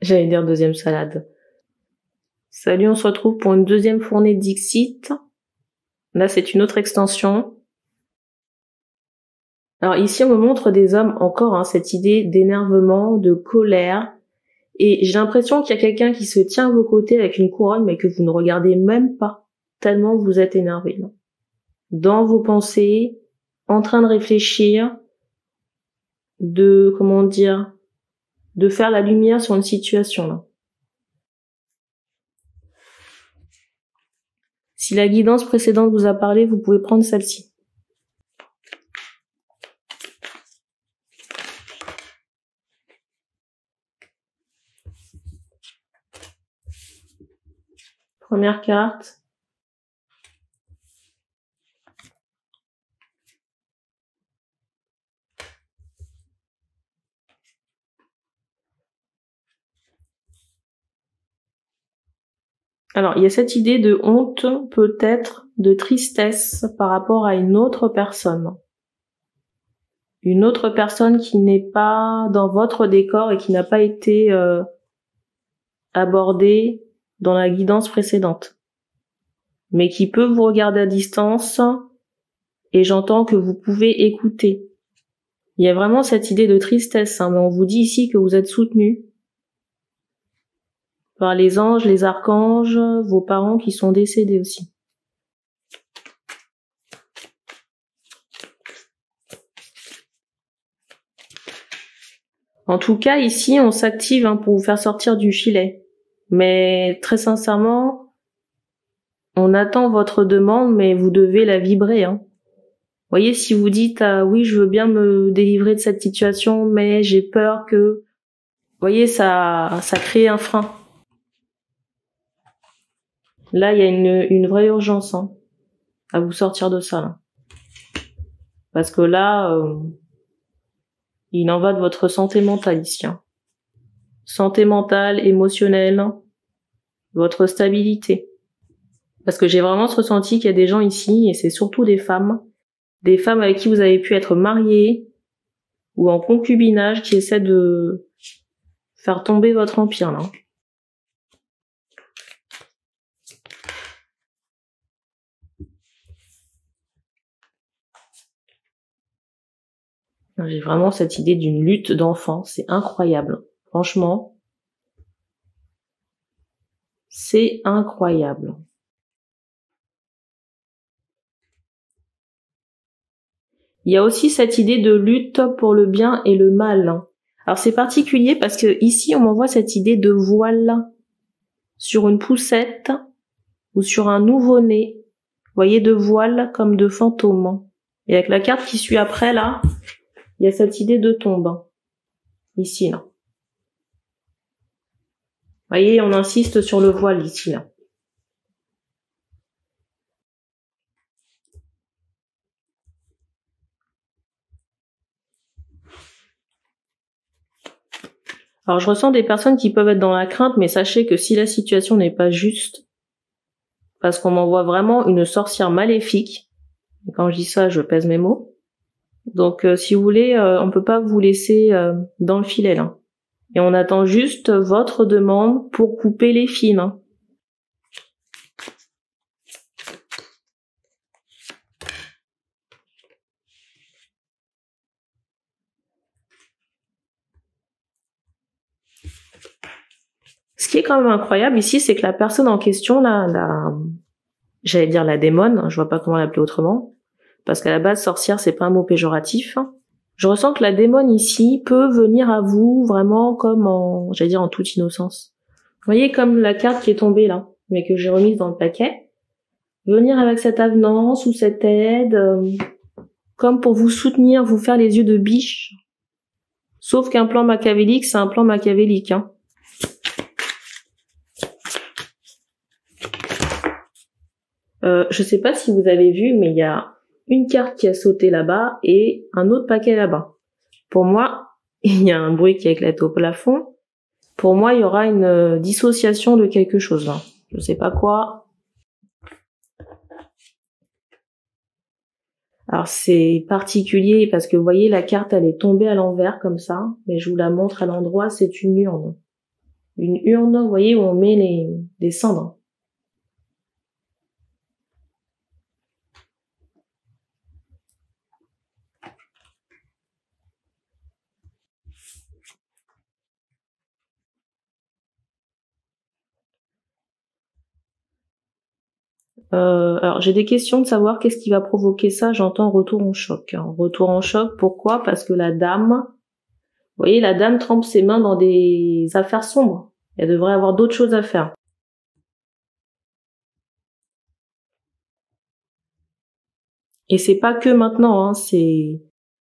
J'allais dire deuxième salade. Salut, on se retrouve pour une deuxième fournée Dixit. Là, c'est une autre extension. Alors ici, on me montre des hommes encore, cette idée d'énervement, de colère. Et j'ai l'impression qu'il y a quelqu'un qui se tient à vos côtés avec une couronne, mais que vous ne regardez même pas, tellement vous êtes énervé. Là. Dans vos pensées, en train de réfléchir, de faire la lumière sur une situation. Là. Si la guidance précédente vous a parlé, vous pouvez prendre celle-ci. Première carte. Alors, il y a cette idée de honte, peut-être, de tristesse par rapport à une autre personne. Une autre personne qui n'est pas dans votre décor et qui n'a pas été abordée dans la guidance précédente. Mais qui peut vous regarder à distance et j'entends que vous pouvez écouter. Il y a vraiment cette idée de tristesse, mais on vous dit ici que vous êtes soutenu par les anges, les archanges, vos parents qui sont décédés aussi. En tout cas, ici, on s'active pour vous faire sortir du filet. Mais très sincèrement, on attend votre demande, mais vous devez la vibrer. Vous voyez, si vous dites oui, je veux bien me délivrer de cette situation, mais j'ai peur que... Vous voyez, ça crée un frein. Là, il y a une vraie urgence à vous sortir de ça. Là. Parce que là, il en va de votre santé mentale ici. Santé mentale, émotionnelle, votre stabilité. Parce que j'ai vraiment ce ressenti qu'il y a des gens ici, et c'est surtout des femmes avec qui vous avez pu être mariés ou en concubinage qui essaient de faire tomber votre empire là. J'ai vraiment cette idée d'une lutte d'enfant, c'est incroyable. Franchement, c'est incroyable. Il y a aussi cette idée de lutte pour le bien et le mal. Alors c'est particulier parce que ici on m'envoie cette idée de voile sur une poussette ou sur un nouveau-né. Vous voyez, de voile comme de fantôme. Et avec la carte qui suit après là, il y a cette idée de tombe. Ici là. Vous voyez, on insiste sur le voile ici là. Alors je ressens des personnes qui peuvent être dans la crainte, mais sachez que si la situation n'est pas juste, parce qu'on m'envoie vraiment une sorcière maléfique, et quand je dis ça, je pèse mes mots, donc si vous voulez, on peut pas vous laisser dans le filet là. Et on attend juste votre demande pour couper les fils. Ce qui est quand même incroyable ici, c'est que la personne en question, là, j'allais dire la démone, je vois pas comment l'appeler autrement, parce qu'à la base, sorcière, c'est pas un mot péjoratif. Je ressens que la démone ici peut venir à vous vraiment comme j'allais dire en toute innocence. Vous voyez comme la carte qui est tombée là, mais que j'ai remise dans le paquet. Venir avec cette avenance ou cette aide, comme pour vous soutenir, vous faire les yeux de biche. Sauf qu'un plan machiavélique, c'est un plan machiavélique. Je sais pas si vous avez vu, mais il y a une carte qui a sauté là-bas et un autre paquet là-bas. Pour moi, il y a un bruit qui éclate au plafond. Pour moi, il y aura une dissociation de quelque chose là. Je sais pas quoi. Alors c'est particulier parce que vous voyez la carte elle est tombée à l'envers comme ça, mais je vous la montre à l'endroit, c'est une urne. une urne, vous voyez, où on met les cendres. Alors j'ai des questions de savoir qu'est-ce qui va provoquer ça. J'entends retour en choc. Retour en choc, pourquoi? Parce que la dame, vous voyez, la dame trempe ses mains dans des affaires sombres. Elle devrait avoir d'autres choses à faire. Et c'est pas que maintenant, hein,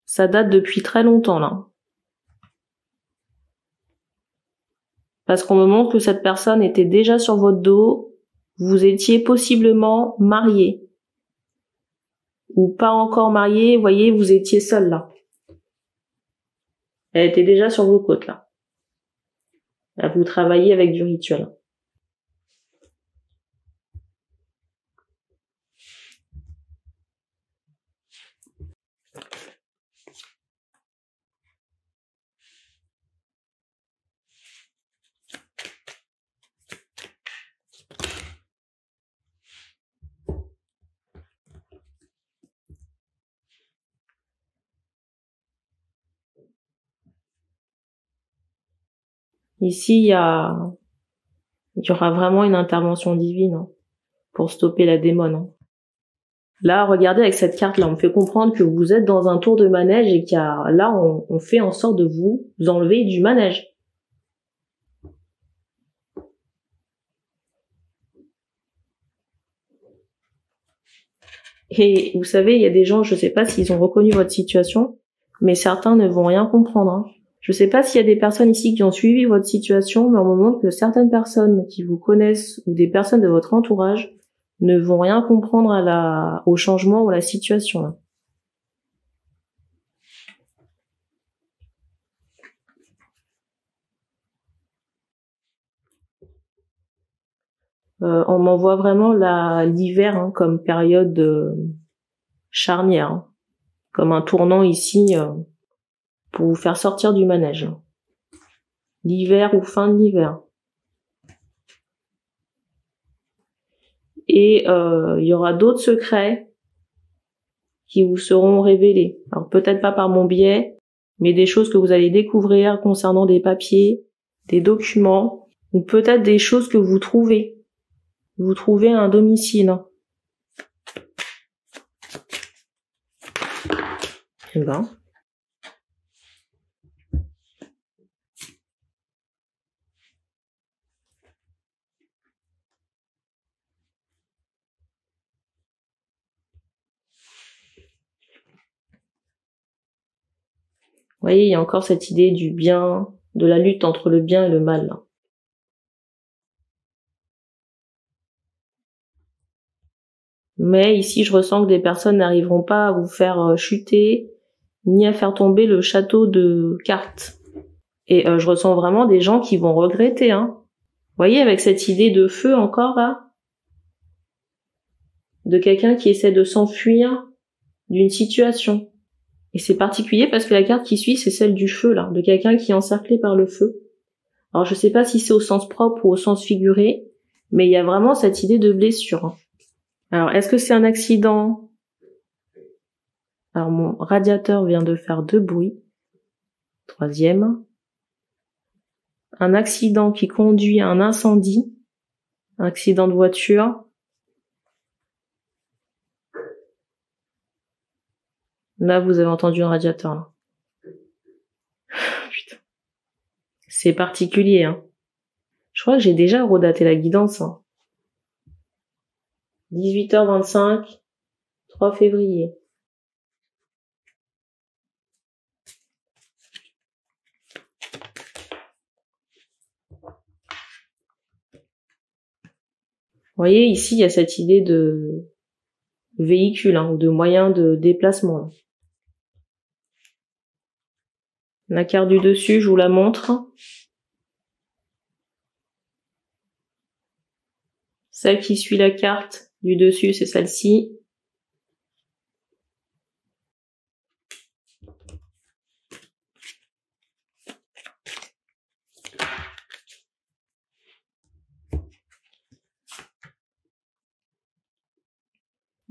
ça date depuis très longtemps là. Parce qu'on me montre que cette personne était déjà sur votre dos, vous étiez possiblement marié. Ou pas encore marié, vous voyez, vous étiez seul là. Elle était déjà sur vos côtes là. Là, vous travaillez avec du rituel. Ici, il y aura vraiment une intervention divine hein, pour stopper la démone. Hein. Là, regardez avec cette carte-là, on me fait comprendre que vous êtes dans un tour de manège et là, on fait en sorte de vous enlever du manège. Et vous savez, il y a des gens, je sais pas s'ils ont reconnu votre situation, mais certains ne vont rien comprendre. Hein. Je sais pas s'il y a des personnes ici qui ont suivi votre situation, mais on me montre que certaines personnes qui vous connaissent ou des personnes de votre entourage ne vont rien comprendre au changement ou à la situation. Là. On m'envoie vraiment l'hiver hein, comme période charnière, hein, comme un tournant ici pour vous faire sortir du manège. L'hiver ou fin de l'hiver. Et il y aura d'autres secrets qui vous seront révélés. Alors peut-être pas par mon biais, mais des choses que vous allez découvrir concernant des papiers, des documents, ou peut-être des choses que vous trouvez. Vous trouvez un domicile. Eh ben. Vous voyez, il y a encore cette idée du bien, de la lutte entre le bien et le mal. Là. Mais ici, je ressens que des personnes n'arriveront pas à vous faire chuter, ni à faire tomber le château de cartes. Et je ressens vraiment des gens qui vont regretter. Hein. Vous voyez, avec cette idée de feu encore, là, de quelqu'un qui essaie de s'enfuir d'une situation. Et c'est particulier parce que la carte qui suit, c'est celle du feu, là, de quelqu'un qui est encerclé par le feu. Alors je sais pas si c'est au sens propre ou au sens figuré, mais il y a vraiment cette idée de blessure. Alors est-ce que c'est un accident? Alors mon radiateur vient de faire 2 bruits. 3e. Un accident qui conduit à un incendie. Un accident de voiture. Là, vous avez entendu un radiateur, là. Putain. C'est particulier, hein. Je crois que j'ai déjà redaté la guidance, hein. 18h25, 3 février. Vous voyez, ici, il y a cette idée de véhicule, hein, ou de moyen de déplacement. Là. La carte du dessus, je vous la montre. Celle qui suit la carte du dessus, c'est celle-ci.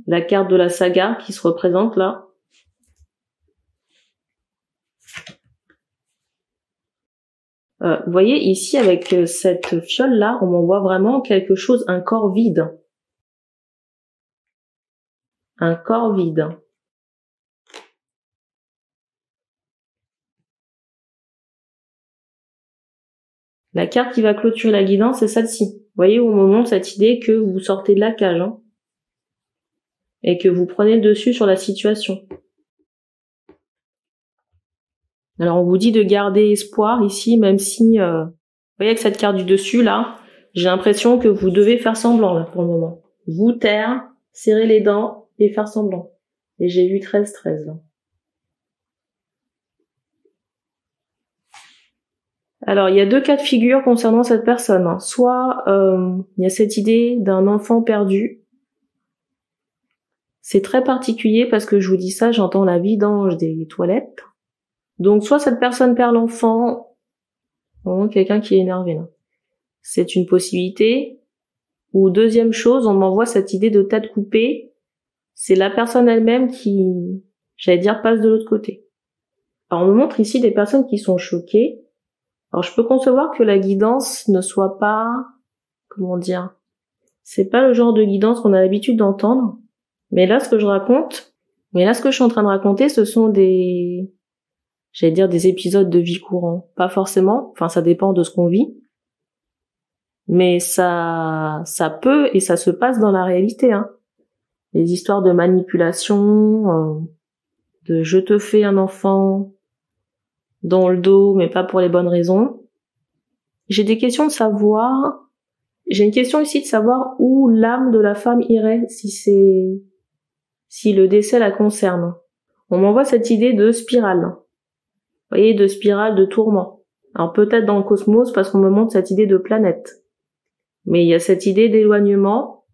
la carte de la saga qui se représente là. Vous voyez ici avec cette fiole là, on m'envoie vraiment quelque chose, un corps vide. Un corps vide. La carte qui va clôturer la guidance, c'est celle-ci. Vous voyez où on me montre cette idée que vous sortez de la cage, hein, et que vous prenez le dessus sur la situation. Alors on vous dit de garder espoir ici, même si, vous voyez avec cette carte du dessus là, j'ai l'impression que vous devez faire semblant là pour le moment. Vous taire, serrer les dents et faire semblant. Et j'ai vu 13-13 là. Alors il y a deux cas de figure concernant cette personne, hein. Soit il y a cette idée d'un enfant perdu. C'est très particulier parce que je vous dis ça, j'entends la vidange des toilettes. Donc soit cette personne perd l'enfant, vraiment quelqu'un qui est énervé là. C'est une possibilité. Ou deuxième chose, on m'envoie cette idée de tête coupée. C'est la personne elle-même qui, j'allais dire, passe de l'autre côté. Alors on me montre ici des personnes qui sont choquées. Alors je peux concevoir que la guidance ne soit pas, comment dire, c'est pas le genre de guidance qu'on a l'habitude d'entendre. Mais là ce que je suis en train de raconter, ce sont des, j'allais dire des épisodes de vie courant. Pas forcément, enfin ça dépend de ce qu'on vit. Mais ça peut et ça se passe dans la réalité, hein. Les histoires de manipulation, de je te fais un enfant dans le dos, mais pas pour les bonnes raisons. J'ai des questions de savoir, j'ai une question ici de savoir où l'âme de la femme irait si le décès la concerne. On m'envoie cette idée de spirale. Vous voyez, de spirale de tourment. Alors peut-être dans le cosmos parce qu'on me montre cette idée de planète. Mais il y a cette idée d'éloignement.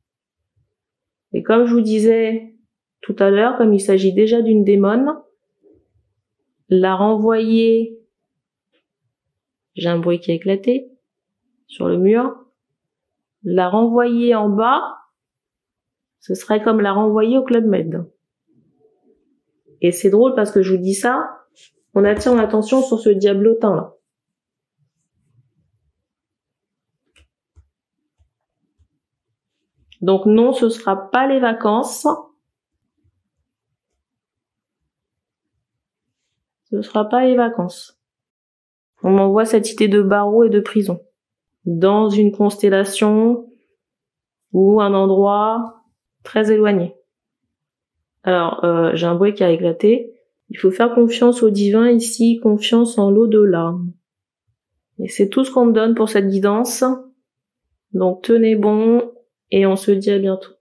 Et comme je vous disais tout à l'heure, comme il s'agit déjà d'une démone, la renvoyer, j'ai un bruit qui a éclaté sur le mur, la renvoyer en bas, ce serait comme la renvoyer au Club Med. Et c'est drôle parce que je vous dis ça, on attire l'attention sur ce diablotin là. Donc non, ce sera pas les vacances. Ce sera pas les vacances. On m'envoie cette idée de barreau et de prison. Dans une constellation ou un endroit très éloigné. Alors, j'ai un bruit qui a éclaté. Il faut faire confiance au divin ici, confiance en l'au-delà. Et c'est tout ce qu'on me donne pour cette guidance. Donc tenez bon et on se dit à bientôt.